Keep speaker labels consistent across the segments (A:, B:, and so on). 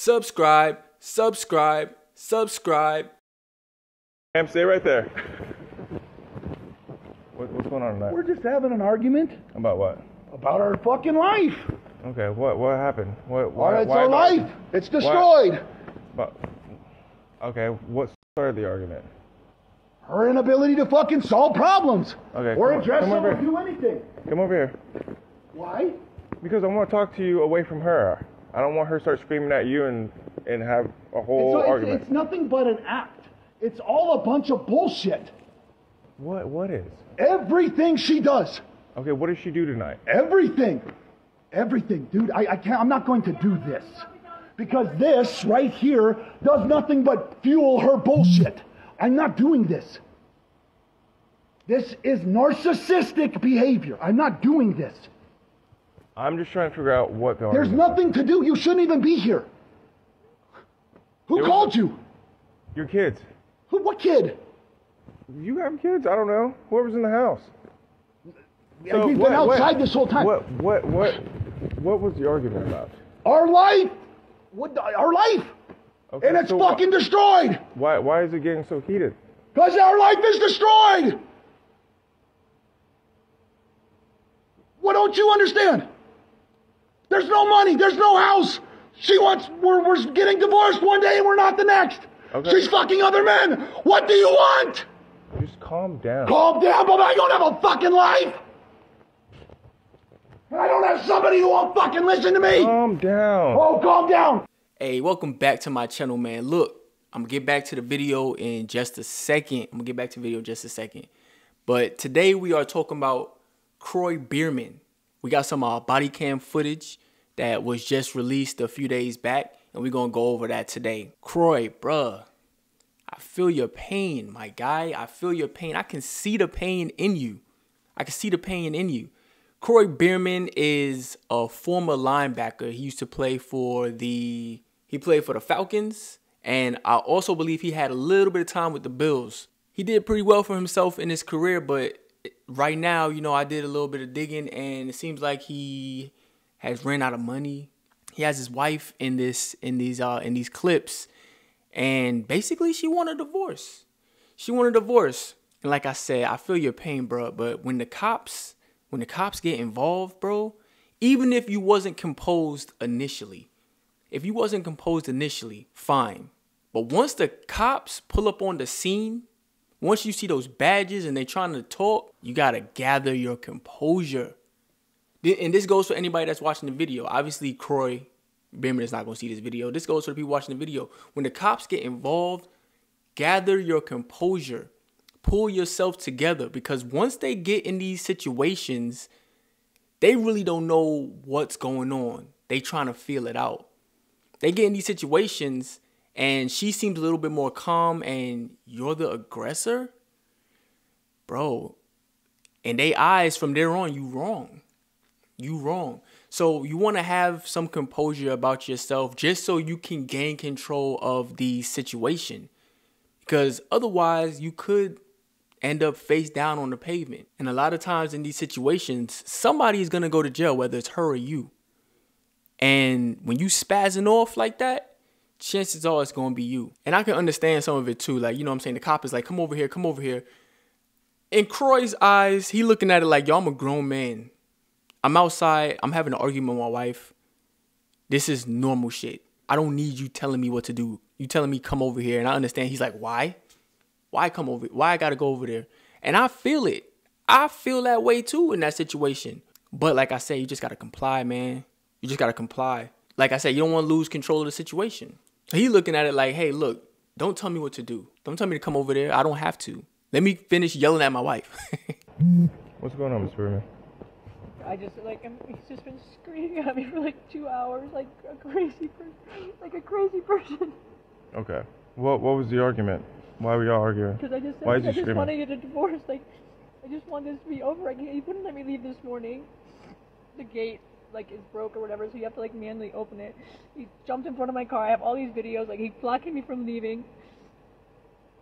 A: subscribe, subscribe, subscribe.
B: Cam, stay right there. What's going on tonight?
C: We're just having an argument.
B: About what?
C: About our fucking life.
B: Okay, what happened?
C: Why our life. It's destroyed.
B: Okay, what started the argument?
C: Her inability to fucking solve problems.
B: Okay,
C: or address them or
B: here.
C: do anything.
B: Come over here.
C: Why?
B: Because I want to talk to you away from her. I don't want her to start screaming at you and have a whole argument.
C: It's nothing but an act. It's all a bunch of bullshit.
B: What is?
C: Everything she does.
B: Okay, what did she do tonight?
C: Everything. Everything. Dude, I can't, I'm not going to do this. Because this right here does nothing but fuel her bullshit. I'm not doing this. This is narcissistic behavior. I'm not doing this.
B: I'm just trying to figure out what the
C: There's nothing to do. You shouldn't even be here. Who called you?
B: Your kids.
C: Who? What kid?
B: You have kids? I don't know. Whoever's in the house.
C: So we've been outside this whole time.
B: What was the argument about?
C: Our life. Our life.
B: Okay,
C: and it's
B: so
C: fucking destroyed.
B: Why is it getting so heated?
C: Because our life is destroyed. What don't you understand? There's no money. There's no house. We're getting divorced one day and we're not the next.
B: Okay.
C: She's fucking other men. What do you want?
B: Just calm down.
C: Calm down, but I don't have a fucking life. And I don't have somebody who won't fucking listen to me.
B: Calm down.
C: Oh, calm down.
A: Hey, welcome back to my channel, man. Look, I'm gonna get back to the video in just a second. But today we are talking about Kroy Biermann. We got some body cam footage that was just released a few days back, and we're gonna go over that today. Kroy, bruh, I feel your pain, my guy. I feel your pain. I can see the pain in you. Kroy Biermann is a former linebacker. He used to play for the Falcons, and I also believe he had a little bit of time with the Bills. He did pretty well for himself in his career, but right now, you know, I did a little bit of digging, and it seems like he has ran out of money. He has his wife in these clips, and basically she want a divorce. And like I said, I feel your pain, bro. But when the cops get involved, bro, even if you wasn't composed initially, fine. But once the cops pull up on the scene, once you see those badges and they trying to talk, you gotta gather your composure. And this goes for anybody that's watching the video. Obviously, Kroy Biermann is not gonna see this video. This goes for the people watching the video. When the cops get involved, gather your composure. Pull yourself together, because once they get in these situations, they really don't know what's going on. They trying to feel it out. They get in these situations and she seems a little bit more calm and you're the aggressor, bro. In their eyes, from there on, you wrong. So you want to have some composure about yourself just so you can gain control of the situation, because otherwise you could end up face down on the pavement. And a lot of times in these situations, somebody is going to go to jail, whether it's her or you. And when you spazzing off like that, chances are it's going to be you. And I can understand some of it too. Like, you know what I'm saying? The cop is like, come over here, come over here. In Kroy's eyes, he looking at it like, yo, I'm a grown man. I'm outside. I'm having an argument with my wife. This is normal shit. I don't need you telling me what to do. You telling me come over here. And I understand. He's like, why? Why come over? Why I got to go over there? And I feel it. I feel that way too in that situation. But like I said, you just got to comply, man. You just got to comply. Like I said, you don't want to lose control of the situation. So he looking at it like, hey, look, don't tell me what to do. Don't tell me to come over there. I don't have to. Let me finish yelling at my wife.
B: What's going on, Mr. Biermann?
D: He's just been screaming at me for like 2 hours, like a crazy person.
B: Okay. What was the argument? Why were y'all arguing?
D: Because I just said,
B: Why
D: I
B: did you
D: just
B: scream?
D: want to get a divorce. Like, I just want this to be over. He wouldn't let me leave this morning. The gate, like, is broke or whatever, so you have to, like, manually open it. He jumped in front of my car. I have all these videos. Like, he's blocking me from leaving.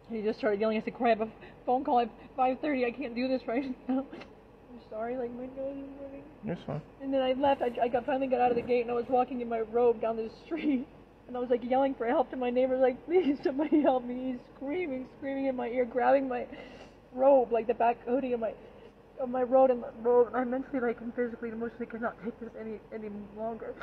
D: And he just started yelling. I said, Kroy, I have a phone call at 5:30. I can't do this right now. I'm sorry, like, my nose is running.
B: That's fine.
D: And then I left. I finally got out of the gate, and I was walking in my robe down the street. And I was like yelling for help to my neighbors, like, please somebody help me. He's screaming in my ear, grabbing my robe, like the back hoodie of my robe, and I mentally, like, and physically and emotionally could not take this any longer.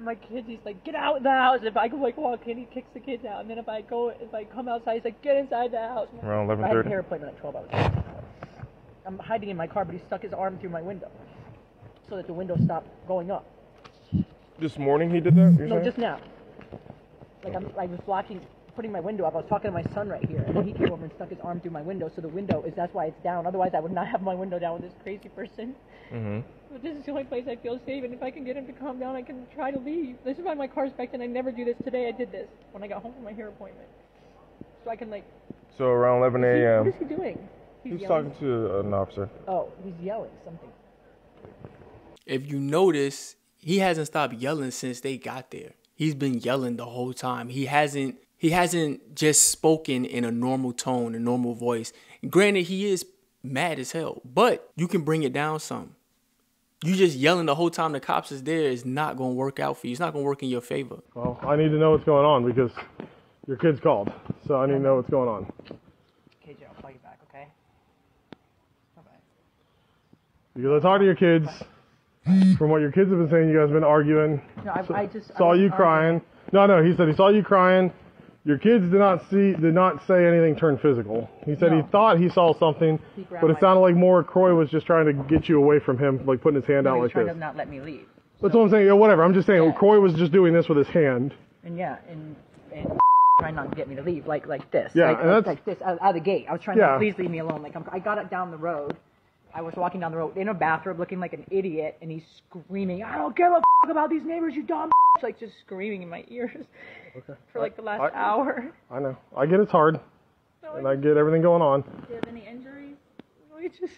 D: My kid, he's like, get out of the house. If I go like walk in, he kicks the kids out. And then if I come outside, he's like, get inside the house.
B: Around 11:30.
D: I had a hair appointment at 12 hours. I'm hiding in my car, but he stuck his arm through my window so that the window stopped going up.
B: This morning he did that?
D: No, just now. Like I was putting my window up. I was talking to my son right here, and then he came over and stuck his arm through my window. So the window that's why it's down. Otherwise, I would not have my window down with this crazy person.
B: Mm-hmm.
D: But this is the only place I feel safe, and if I can get him to calm down, I can try to leave. This is why my car's back, and I never do this. Today I did this when I got home from my hair appointment. So I can like...
B: So around 11 a.m.
D: What is he doing?
B: He's talking to an officer.
D: Oh, he's yelling something.
A: If you notice, he hasn't stopped yelling since they got there. He's been yelling the whole time. He hasn't just spoken in a normal tone, a normal voice. Granted, he is mad as hell, but you can bring it down some. You just yelling the whole time the cops is there is not going to work out for you. It's not going to work in your favor.
E: Well, I need to know what's going on because your kid's called. So I need to know what's going on.
D: KJ, I'll call you back, okay? Bye-bye.
E: Because I talked to your kids. From what your kids have been saying, you guys have been arguing.
D: No, I just
E: saw you crying. No, he said he saw you crying. Your kids did not say anything turn physical. He said he thought he saw something, but it sounded like more Kroy was just trying to get you away from him, like putting his hand out like this.
D: He was trying to not let me leave.
E: That's what I'm saying. Yeah, whatever. I'm just saying Kroy was just doing this with his hand.
D: And trying not to get me to leave, like this.
E: Yeah,
D: like this out of the gate. I was trying to please leave me alone. Like I got it down the road. I was walking down the road in a bathrobe looking like an idiot, and he's screaming, I don't give a about these neighbors, you dumb like just screaming in my ears for like the last hour.
E: I know. I get it's hard, and I get everything going on.
F: Do you have any injuries?
D: No, it's just,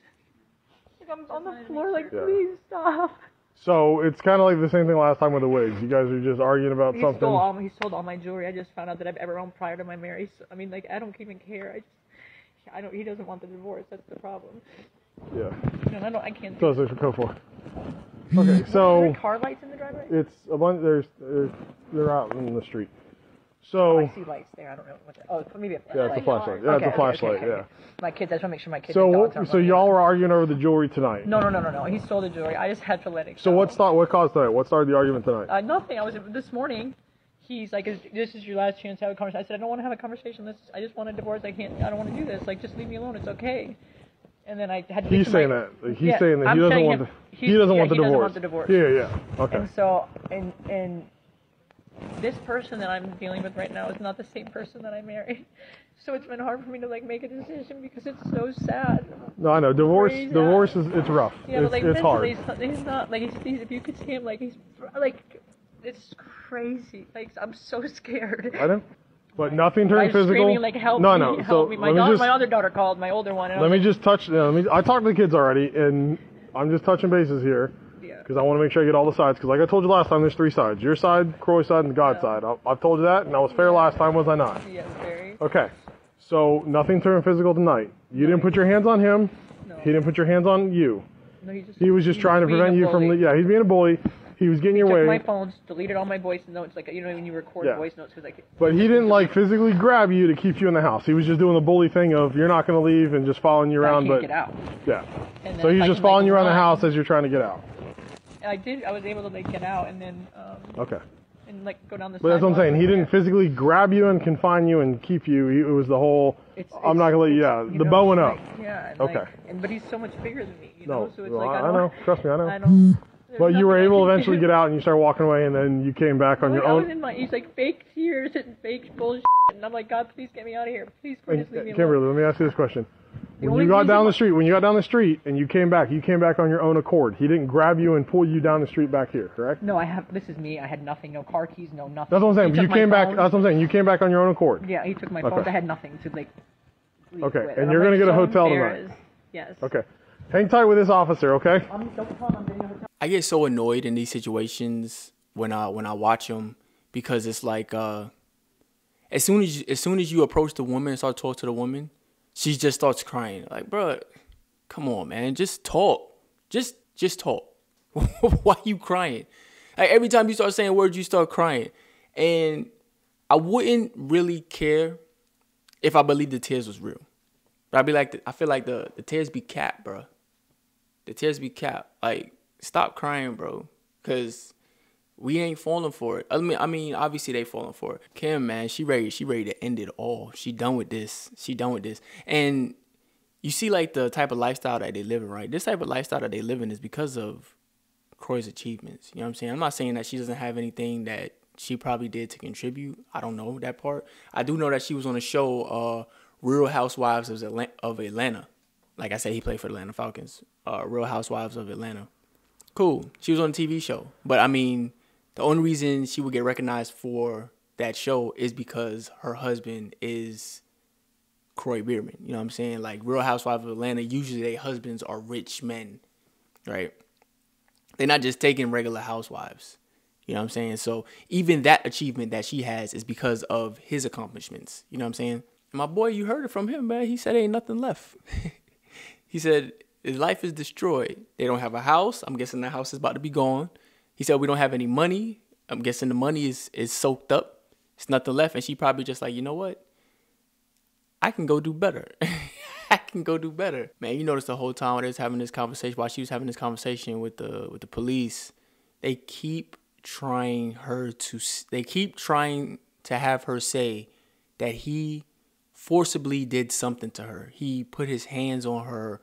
D: like I'm on the floor like, please stop.
E: So it's kind of like the same thing last time with the wigs. You guys are just arguing about something.
D: He stole all my jewelry. I just found out that I've ever owned prior to my marriage. I mean, like, I don't even care. He doesn't want the divorce. That's the problem.
E: Yeah.
D: And I can't.
E: So it's go for. Okay, so.
D: Are there car lights in the driveway?
E: It's a bunch. They're out in the street. So.
D: I see lights there. I don't know what that. Oh, maybe a flashlight.
E: Yeah, it's a flashlight. Yeah, it's a flashlight. Yeah.
D: My kids. I just want to make sure my kids.
E: So y'all were arguing over the jewelry tonight.
D: No. He stole the jewelry. I just had to let it go.
E: So what caused that? What started the argument tonight?
D: Nothing. This morning. He's like, this is your last chance to have a conversation. I said, I don't want to have a conversation. I just want a divorce. I don't want to do this. Like, just leave me alone. It's okay. And then I had to.
E: He's saying that. He's saying that he doesn't want the divorce. Yeah. Okay.
D: And so, and this person that I'm dealing with right now is not the same person that I married. So it's been hard for me to like make a decision because it's so sad.
E: No, I know. Divorce is it's rough.
D: Yeah, but like
E: it's hard.
D: He's not like he's if you could see him like he's like. It's crazy. Like I'm so scared.
E: I know, but nothing turned physical.
D: Screaming like help me, help me. My other daughter called. My older one.
E: Let me just touch. I talked to the kids already, and I'm just touching bases here. Yeah. Because I want to make sure I get all the sides. Because like I told you last time, there's 3 sides: your side, Kroy's side, and God's side. I've told you that, and I was fair last time, was I not?
D: Yes, very.
E: Okay. So nothing turned physical tonight. You didn't put your hands on him.
D: No.
E: He didn't put your hands on you.
D: No,
E: he was just trying to prevent you from. Yeah, he's being a bully. He was getting your way.
D: Took my phones, deleted all my voice notes, like when you record voice notes, cause like.
E: But he didn't like physically grab you to keep you in the house. He was just doing the bully thing of you're not going to leave and just following you around.
D: I can't get out.
E: Yeah. So he's just following you around the house as you're trying to get out.
D: I did. I was able to like get out and then.
E: Okay.
D: And like go down the.
E: But that's what I'm saying. He didn't physically grab you and confine you and keep you. It was the whole. I'm not going to let you. The bowing up.
D: Yeah.
E: Okay.
D: But he's so much bigger than me.
E: No.
D: So it's like
E: I know. Trust me. I know. But you were able to eventually get out and you started walking away and then you came back on your own.
D: He's like fake tears and fake bullshit. And I'm like, God, please get me out of here. Please leave me alone.
E: Kimberly, let me ask you this question. When you got down the street and you came back on your own accord. He didn't grab you and pull you down the street back here, correct?
D: No, this is me. I had nothing, no car keys, no nothing.
E: That's what I'm saying. You came back, that's what I'm saying. You came back on your own accord.
D: Yeah, he took my phone. I had nothing to like.
E: Okay, and you're going to get a hotel tonight.
D: Yes.
E: Okay. Hang tight with this officer, okay?
A: I get so annoyed in these situations when I watch them because it's like as soon as you approach the woman and start talking to the woman, she just starts crying. Like, bro, come on, man, just talk, just talk. Why you crying? Like every time you start saying words, you start crying. And I wouldn't really care if I believed the tears was real. But I'd be like, I feel like the tears be capped, bro. The tears be capped. Like, stop crying, bro. Because we ain't falling for it. I mean, obviously they falling for it. Kim, man, she ready to end it all. She done with this. And you see, like, the type of lifestyle that they live in, right? This type of lifestyle that they live in is because of Kroy's achievements. You know what I'm saying? I'm not saying that she doesn't have anything that she probably did to contribute. I don't know that part. I do know that she was on a show, Real Housewives of Atlanta. Like I said, he played for the Atlanta Falcons. Real Housewives of Atlanta. Cool. She was on a TV show. But, I mean, the only reason she would get recognized for that show is because her husband is Kroy Biermann. You know what I'm saying? Like, Real Housewives of Atlanta, usually their husbands are rich men, right? They're not just taking regular housewives. You know what I'm saying? So even that achievement that she has is because of his accomplishments. You know what I'm saying? And my boy, you heard it from him, man. He said ain't nothing left. He said his life is destroyed. They don't have a house. I'm guessing the house is about to be gone. He said we don't have any money. I'm guessing the money is soaked up. It's nothing left. And she probably just like, you know what? I can go do better. I can go do better. Man, you notice the whole time while she was having this conversation with the police, they keep trying to have her say that he forcibly did something to her. He put his hands on her,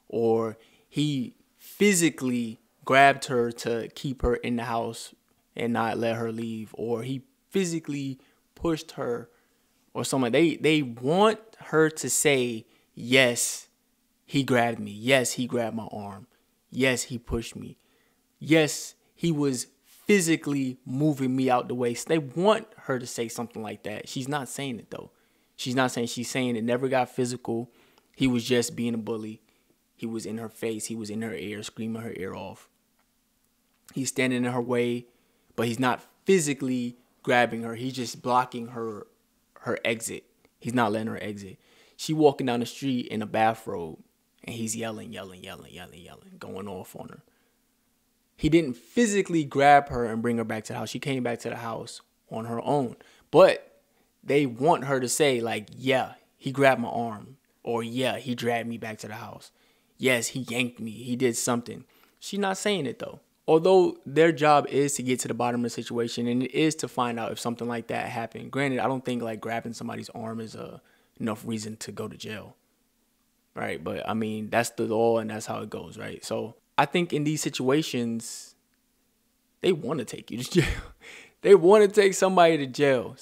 A: or he physically grabbed her to keep her in the house and not let her leave, or he physically pushed her or something. They want her to say, yes, he grabbed me. Yes, he grabbed my arm. Yes, he pushed me. Yes, he was physically moving me out the way. So they want her to say something like that. She's not saying it, though. She's saying it never got physical. He was just being a bully. He was in her face. He was in her ear, screaming her ear off. He's standing in her way, but he's not physically grabbing her. He's just blocking her exit. He's not letting her exit. She walking down the street in a bathrobe, and he's yelling, going off on her. He didn't physically grab her and bring her back to the house. She came back to the house on her own. But they want her to say, like, yeah, he grabbed my arm. Or, yeah, he dragged me back to the house. Yes, he yanked me. He did something. She's not saying it, though. Although their job is to get to the bottom of the situation, and it is to find out if something like that happened. Granted, I don't think, like, grabbing somebody's arm is enough reason to go to jail. Right? But, I mean, that's the law, and that's how it goes, right? So I think in these situations, they want to take you to jail. They want to take somebody to jail.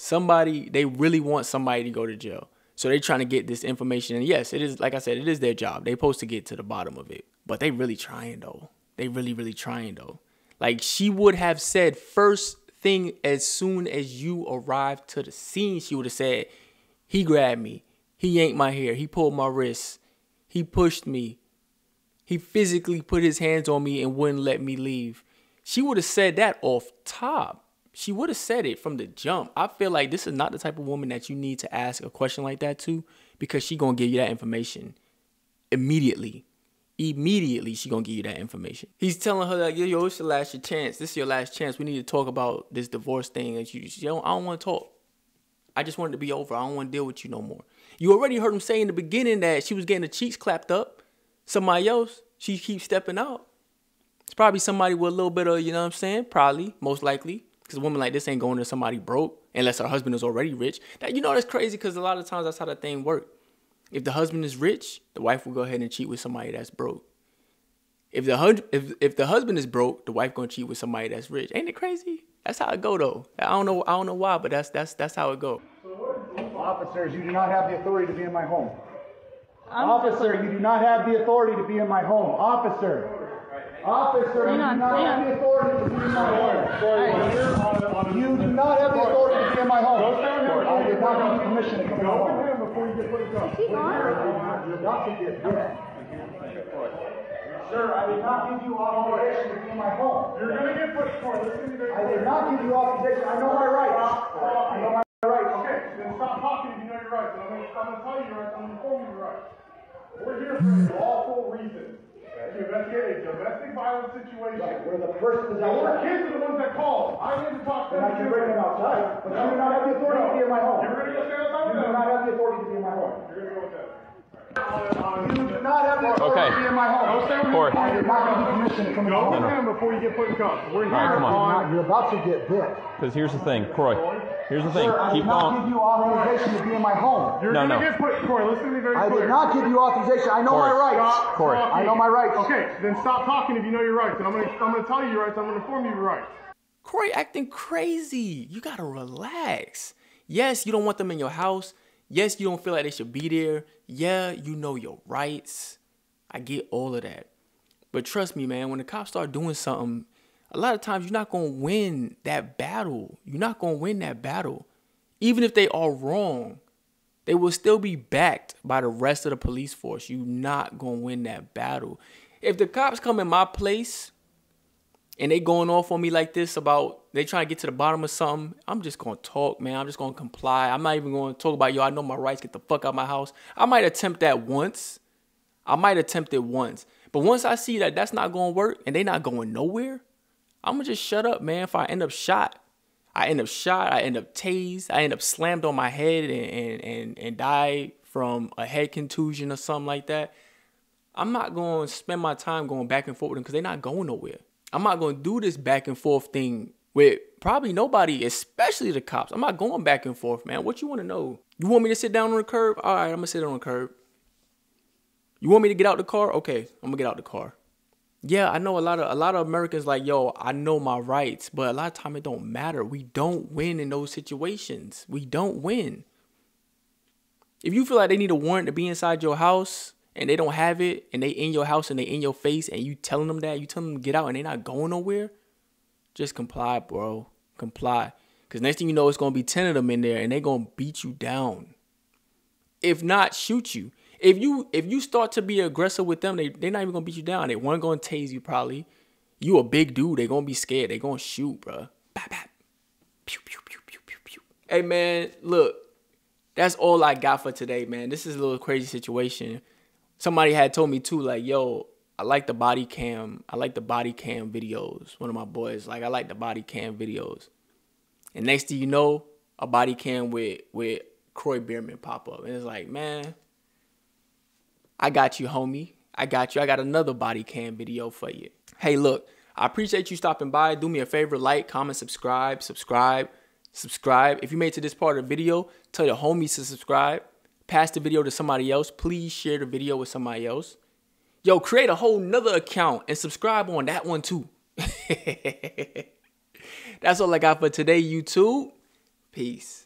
A: They really want somebody to go to jail. So they're trying to get this information. And yes, it is, like I said, it is their job. They're supposed to get to the bottom of it. But they really trying, though. They really trying, though. Like, she would have said first thing as soon as you arrived to the scene, she would have said, he grabbed me. He yanked my hair. He pulled my wrist. He pushed me. He physically put his hands on me and wouldn't let me leave. She would have said that off top. She would have said it from the jump. I feel like this is not the type of woman that you need to ask a question like that to, because she going to give you that information immediately. Immediately, she going to give you that information. He's telling her, like, yo, it's your last chance. This is your last chance. We need to talk about this divorce thing. And I don't want to talk. I just want it to be over. I don't want to deal with you no more. You already heard him say in the beginning that she was getting the cheeks clapped up. Somebody else, she keeps stepping out. It's probably somebody with a little bit of, you know what I'm saying? Probably, most likely. Because a woman like this ain't going to somebody broke unless her husband is already rich. That, you know, that's crazy because a lot of times that's how that thing works. If the husband is rich, the wife will go ahead and cheat with somebody that's broke. If the husband is broke, the wife gonna cheat with somebody that's rich. Ain't it crazy? That's how it go though. I don't know why, but that's how it go.
C: Officers, you do not have the authority to be in my home. Officer, you do not have the authority to be in my home. Officer, you do not have the authority to be in my home. You do not have the authority to be in my home. I did not give you permission to come in my home. Before you get put in
D: Is he gone?
C: You're not to get Sir, I did not give you authorization to be in my home.
B: You're going to get pushed for it.
C: I did not give you authorization. I know my rights. I know my rights.
B: Okay, then stop talking if you know your rights. I'm going to tell you your rights. I'm going to inform you your rights. We're here for a lawful reason. Okay?
E: to investigate a domestic violence situation.
C: Right, where the person is
E: The
C: outside.
E: kids are the ones that called. I need to talk to
C: And
E: them.
C: I can bring them outside, but you do not have the authority to be in my home.
E: You're going to go stand outside
C: You
E: with
C: do
E: them.
C: not have the authority to be in my home.
E: You're going to go with them.
C: You do not have the authority to be in my home.
E: Go stay with
F: Corey.
E: him.
C: I did not give you permission to come in my
E: Go
C: home.
E: with him before you get put in cuffs. We're here
F: All right, come on.
C: You're about to get bit.
F: Because here's the thing, Kroy. Here's the thing.
C: Sir, I
F: Keep
C: did not
F: on.
C: give you authorization to be in my home.
E: You're
F: No,
E: going to
F: no.
E: get put. Corey, listen to me very
C: I
E: clear.
C: did not give you authorization. I know
F: Corey.
C: my rights.
E: Stop
F: Corey.
E: talking.
C: I know my rights.
E: Okay, then stop talking if you know your rights. And I'm gonna tell you your rights. I'm gonna inform you of your rights.
A: Kroy acting crazy. You gotta relax. Yes, you don't want them in your house. Yes, you don't feel like they should be there. Yeah, you know your rights. I get all of that. But trust me, man, when the cops start doing something, a lot of times you're not gonna win that battle. You're not gonna win that battle. Even if they are wrong, they will still be backed by the rest of the police force. You're not gonna win that battle. If the cops come in my place and they going off on me like this about they trying to get to the bottom of something, I'm just gonna talk, man. I'm just gonna comply. I'm not even gonna talk about, yo, I know my rights, get the fuck out of my house. I might attempt that once. But once I see that that's not gonna work and they not going nowhere, I'm gonna just shut up, man. If I end up shot, I end up tased, I end up slammed on my head and die from a head contusion or something like that. I'm not going to spend my time going back and forth with them because they're not going nowhere. I'm not going to do this back and forth thing with probably nobody, especially the cops. I'm not going back and forth, man. What you want to know? You want me to sit down on the curb? All right, I'm going to sit on the curb. You want me to get out the car? Okay, I'm going to get out the car. Yeah, I know a lot of Americans like, yo, I know my rights, but a lot of time it don't matter. We don't win in those situations. We don't win. If you feel like they need a warrant to be inside your house and they don't have it and they in your house and they in your face and you telling them that, you telling them to get out and they not going nowhere, just comply, bro. Comply. Because next thing you know, it's going to be 10 of them in there and they going to beat you down. If not, shoot you. If you start to be aggressive with them, they're not even going to beat you down. They weren't going to tase you probably. You a big dude. They're going to be scared. They're going to shoot, bro. Bap, bap. Pew, pew, pew, pew, pew, pew. Hey, man, look. That's all I got for today, man. This is a little crazy situation. Somebody had told me, too, like, yo, I like the body cam. I like the body cam videos. One of my boys, like, I like the body cam videos. And next thing you know, a body cam with Kroy Biermann pop up. And it's like, man, I got you, homie. I got you. I got another body cam video for you. Hey, look, I appreciate you stopping by. Do me a favor, like, comment, subscribe. If you made it to this part of the video, tell your homies to subscribe. Pass the video to somebody else. Please share the video with somebody else. Yo, create a whole nother account and subscribe on that one too. That's all I got for today, YouTube. Peace.